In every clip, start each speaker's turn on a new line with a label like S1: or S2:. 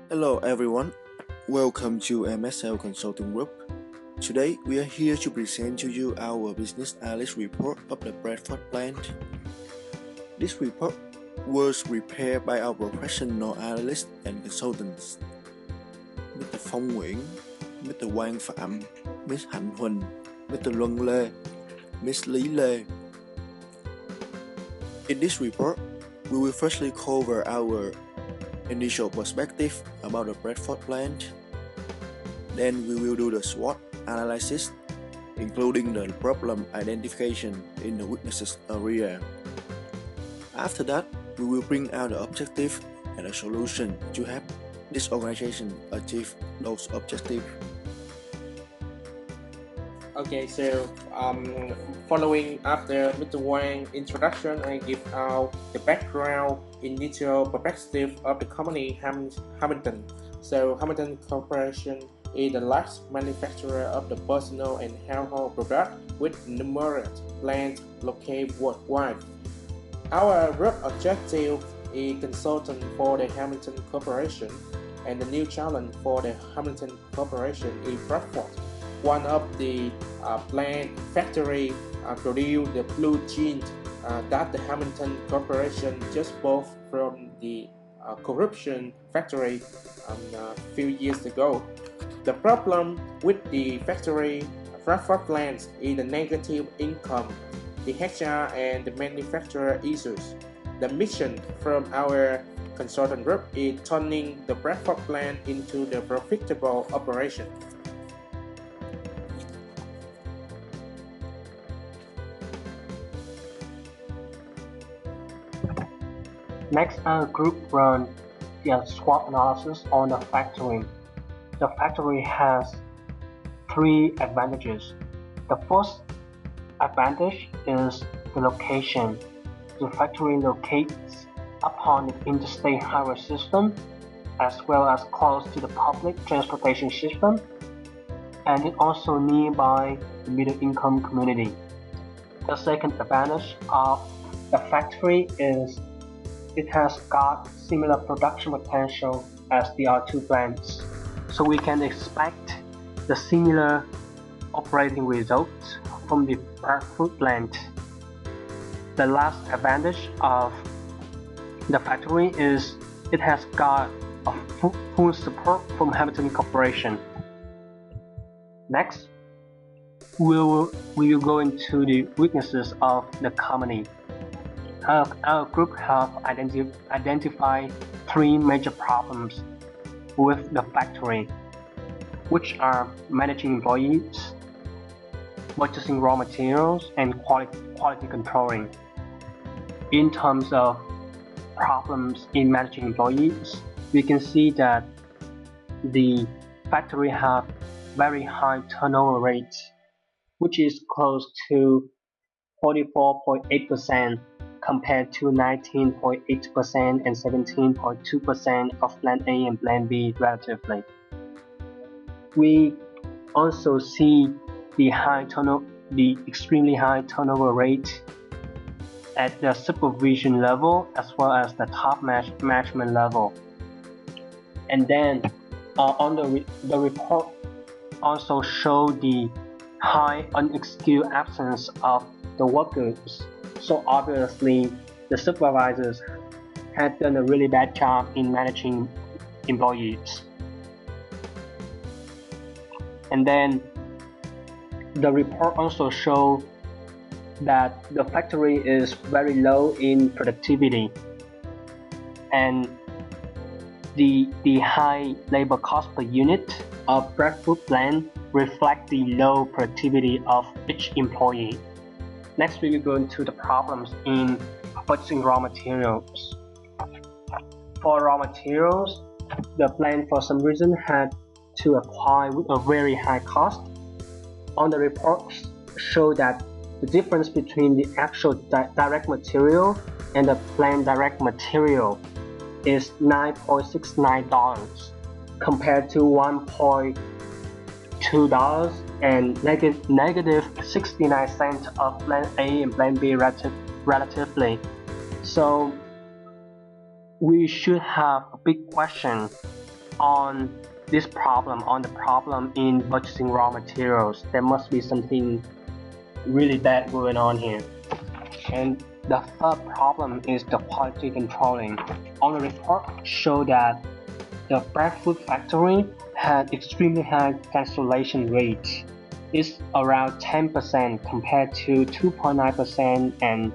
S1: Hello everyone, welcome to MSL Consulting Group. Today we are here to present to you our business analyst report of the Bradford plant. This report was prepared by our professional analysts and consultants, Mr. Phong Nguyen, Mr. Quang Pham, Ms. Hanh Huynh, Mr. Luan, Ms. Lý Lê. In this report, we will firstly cover our initial perspective about the Bradford plant. Then we will do the SWOT analysis, including the problem identification in the weaknesses area. After that, we will bring out the objective and a solution to help this organization achieve those objectives.
S2: Okay, so following after Mr. Wang's introduction, I give out the background initial perspective of the company Hamilton. So Hamilton Corporation is the largest manufacturer of the personal and household products with numerous plants located worldwide. Our group objective is consultant for the Hamilton Corporation, and the new challenge for the Hamilton Corporation is Bradford. One of the plant factory produce the blue jeans that the Hamilton Corporation just bought from the corruption factory a few years ago. The problem with the factory Bradford plants is the negative income, the HR and the manufacturer issues. The mission from our consultant group is turning the Bradford plant into the profitable operation.
S3: Next, our group run the SWOT analysis on the factory. The factory has three advantages. The first advantage is the location. The factory locates upon the interstate highway system as well as close to the public transportation system, and it also nearby the middle income community. The second advantage of the factory is it has got similar production potential as the other two plants, so we can expect the similar operating results from the Bradford plant. The last advantage of the factory is it has got a full support from Hamilton Corporation. Next, we will go into the weaknesses of the company. Our group have identified three major problems with the factory, which are managing employees, purchasing raw materials, and quality controlling. In terms of problems in managing employees, we can see that the factory have very high turnover rate, which is close to 44.8% compared to 19.8% and 17.2% of Plan A and Plan B respectively. We also see the extremely high turnover rate at the supervision level as well as the top management level. And then on the report also show the high unexcused absence of the workers. So obviously the supervisors had done a really bad job in managing employees. And then the report also show that the factory is very low in productivity, and the high labor cost per unit of Bradford plant reflect the low productivity of each employee. Next, we will go into the problems in purchasing raw materials. For raw materials, the plant for some reason had to acquire with a very high cost. On the report show that the difference between the actual direct material and the plant direct material is $9.69 compared to $1.2 and negative 69 cents of Plan A and Plan B relatively. So we should have a big question on this problem, on the problem in purchasing raw materials. There must be something really bad going on here. And the third problem is the quality controlling. On the report show that the breadfruit factory had extremely high cancellation rate. It's around 10% compared to 2.9% and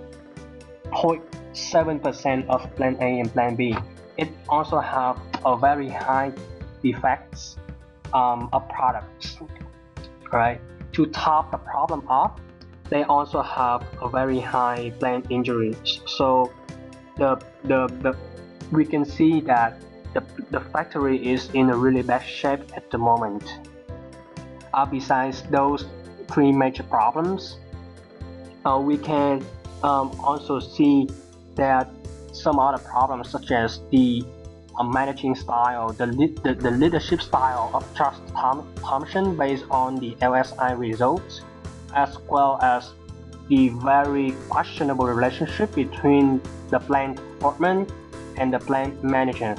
S3: 0.7% of Plan A and Plan B. It also have a very high defects of products. Right? To top the problem up, they also have a very high plant injuries. So we can see that the factory is in a really bad shape at the moment. Besides those three major problems, we can also see that some other problems such as the managing style, the leadership style of Charles Thompson based on the LSI results, as well as the very questionable relationship between the plant foreman and the plant manager.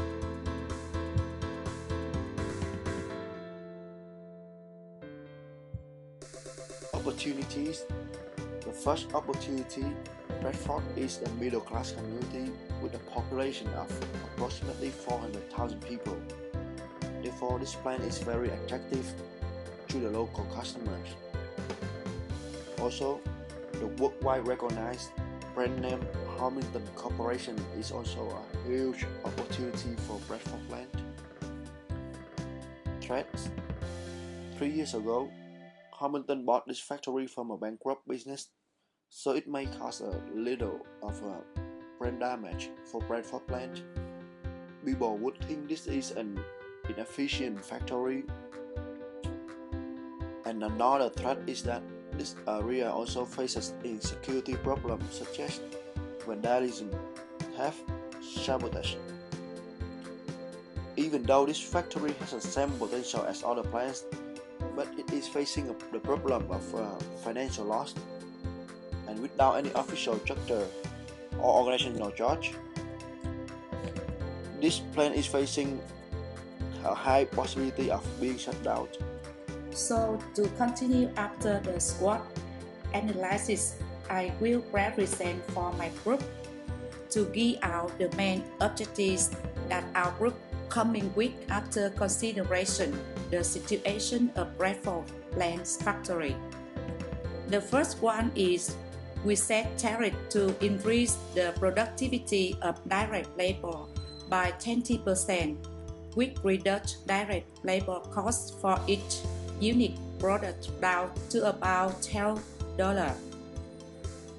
S1: Opportunities. The first opportunity, Bradford is a middle-class community with a population of approximately 400,000 people. Therefore, this plant is very attractive to the local customers. Also, the worldwide recognized brand name Hamilton Corporation is also a huge opportunity for Bradford plant. Threats. 3 years ago, Hamilton bought this factory from a bankrupt business, so it may cause a little of a brand damage for Bradford plant. People would think this is an inefficient factory. And another threat is that this area also faces insecurity problems such as vandalism, theft, sabotage. Even though this factory has the same potential as other plants, but it is facing the problem of financial loss, and without any official structure or organizational charge, this plant is facing a high possibility of being shut down.
S4: So to continue after the SWOT analysis, I will represent for my group to give out the main objectives that our group coming with after consideration the situation of Bradford plant factory. The first one is we set tariff to increase the productivity of direct labor by 20%, which reduce direct labor costs for each unique product down to about $12.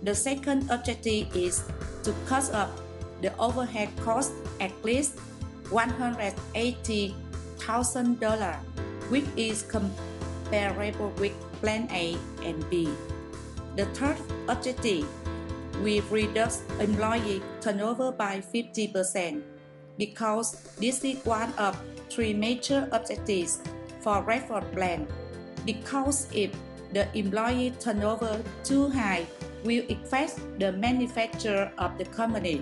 S4: The second objective is to cut up the overhead cost at least $180,000, which is comparable with Plan A and B. The third objective, we reduce employee turnover by 50% because this is one of three major objectives for Bradford plant. Because if the employee turnover too high, will affect the manufacture of the company.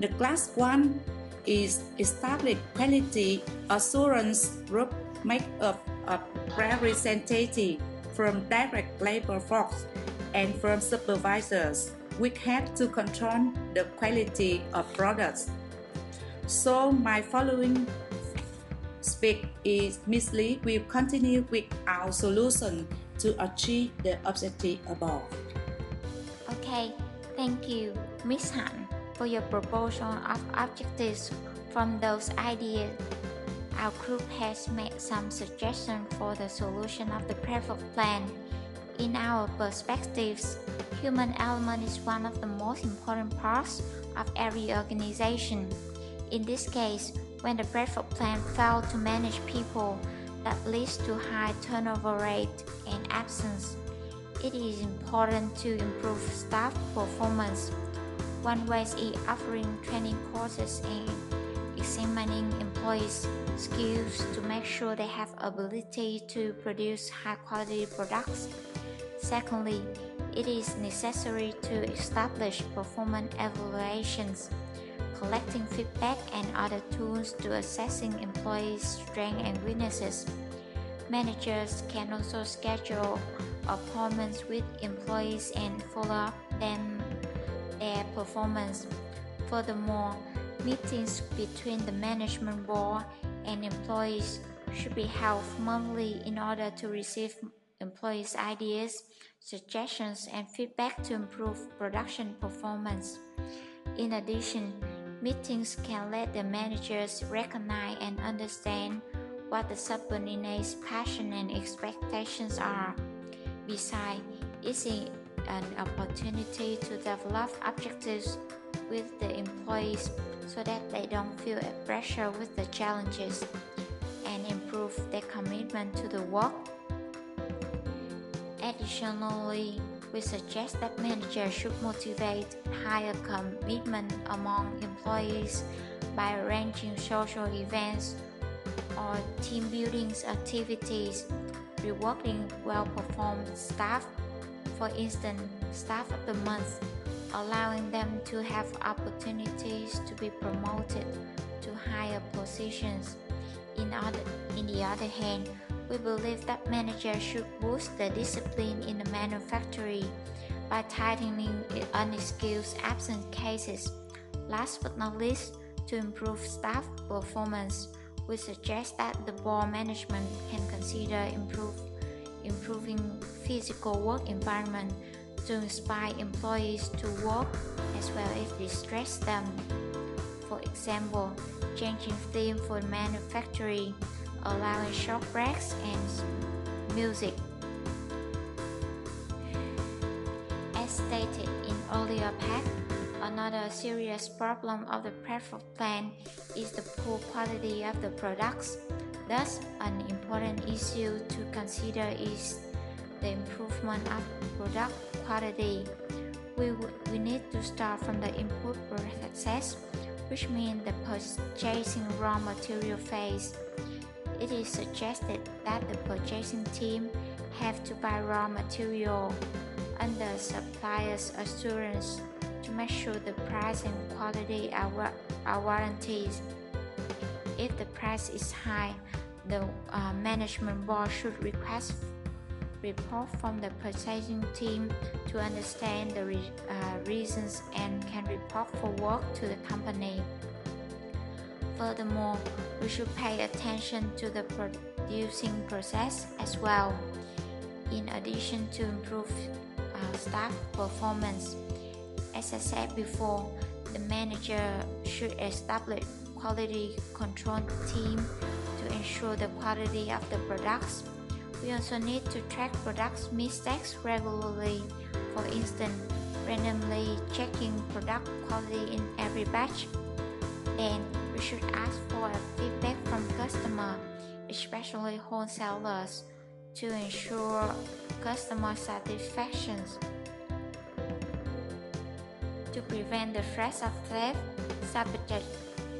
S4: The last one is establish quality assurance group made up of representatives from direct labor force and from supervisors, which have to control the quality of products. So my following speak is Ms. Lee will continue with our solution to achieve the objective above.
S5: Okay, thank you, Ms. Han, for your proposal of objectives. From those ideas, our group has made some suggestions for the solution of the Bradford plan. In our perspectives, human element is one of the most important parts of every organization. In this case, when the Bradford plan fails to manage people, that leads to high turnover rate and absence. It is important to improve staff performance. One way is offering training courses and examining employees' skills to make sure they have ability to produce high-quality products. Secondly, it is necessary to establish performance evaluations. collecting feedback and other tools to assessing employees' strengths and weaknesses. Managers can also schedule appointments with employees and follow up their performance. Furthermore, meetings between the management board and employees should be held monthly in order to receive employees' ideas, suggestions, and feedback to improve production performance. In addition, meetings can let the managers recognize and understand what the subordinates' passion and expectations are. Besides, it's an opportunity to develop objectives with the employees so that they don't feel a pressure with the challenges and improve their commitment to the work. Additionally, we suggest that managers should motivate higher commitment among employees by arranging social events or team building activities, rewarding well-performed staff, for instance, Staff of the Month, allowing them to have opportunities to be promoted to higher positions. In the other hand, we believe that managers should boost the discipline in the manufactory by tightening unskilled absence cases. Last but not least, to improve staff performance, we suggest that the board management can consider improving physical work environment to inspire employees to work as well as distress them. For example, changing theme for manufacturing, allowing short breaks and music. As stated in earlier part, another serious problem of the Bradford plant is the poor quality of the products. Thus, an important issue to consider is the improvement of product quality. We need to start from the input process, which means the purchasing raw material phase. It is suggested that the purchasing team have to buy raw material under supplier's assurance to make sure the price and quality are warranted. If the price is high, the management board should request report from the purchasing team to understand the reasons and can report for work to the company. Furthermore, we should pay attention to the producing process as well. In addition to improve staff performance, as I said before, the manager should establish quality control team to ensure the quality of the products. We also need to track product mistakes regularly. For instance, randomly checking product quality in every batch. Then we should ask for feedback from customers, especially wholesalers, to ensure customer satisfaction. To prevent the threats of theft,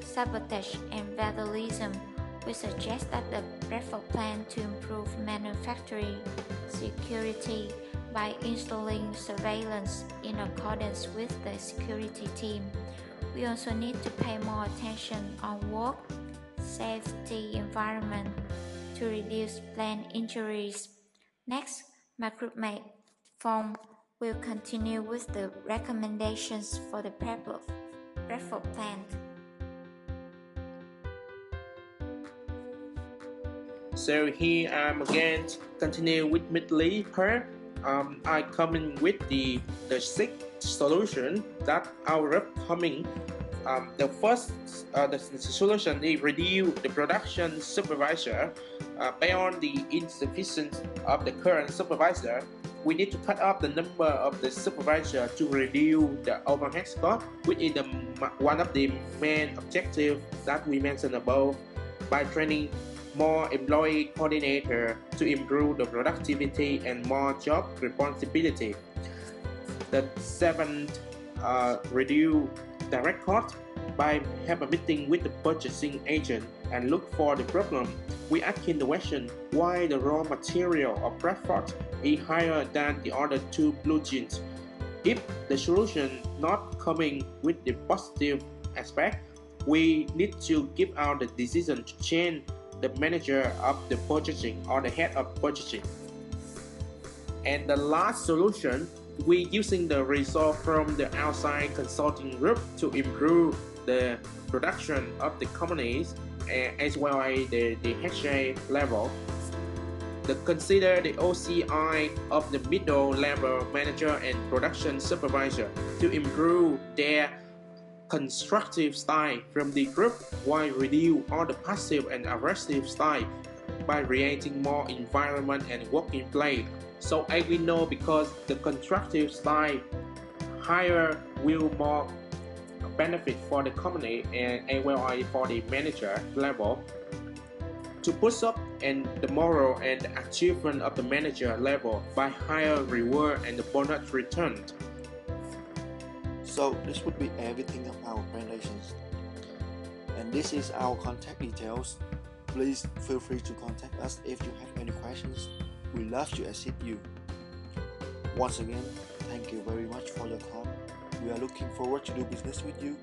S5: sabotage, and vandalism, we suggest that the Bradford plan to improve manufacturing security by installing surveillance in accordance with the security team. We also need to pay more attention on work safety environment to reduce plant injuries. Next, my groupmate Phong will continue with the recommendations for the Bradford plant.
S2: So here I'm again continue with Lee her. I come in with the sixth solution that our upcoming. The first the solution is reduce the production supervisor. Beyond the insufficiency of the current supervisor, we need to cut off the number of the supervisor to reduce the overhead cost, which is one of the main objectives that we mentioned above, by training more employee coordinator to improve the productivity and more job responsibility. The seventh, reduce direct cost by have a meeting with the purchasing agent and look for the problem. We asking the question why the raw material of Bradford is higher than the other two blue jeans. If the solution not coming with the positive aspect, we need to give out the decision to change the manager of the purchasing or the head of purchasing. And the last solution, we using the resource from the outside consulting group to improve the production of the companies as well as the HA level. Consider the OCI of the middle level manager and production supervisor to improve their constructive style from the group while reduce all the passive and aggressive style by creating more environment and working place. So as we know, because the constructive style higher will more benefit for the company and as well as for the manager level to push up and the moral and the achievement of the manager level by higher reward and the bonus return.
S1: So this would be everything of our presentations. And this is our contact details. Please feel free to contact us if you have any questions. We love to assist you. Once again, thank you very much for your time. We are looking forward to do business with you.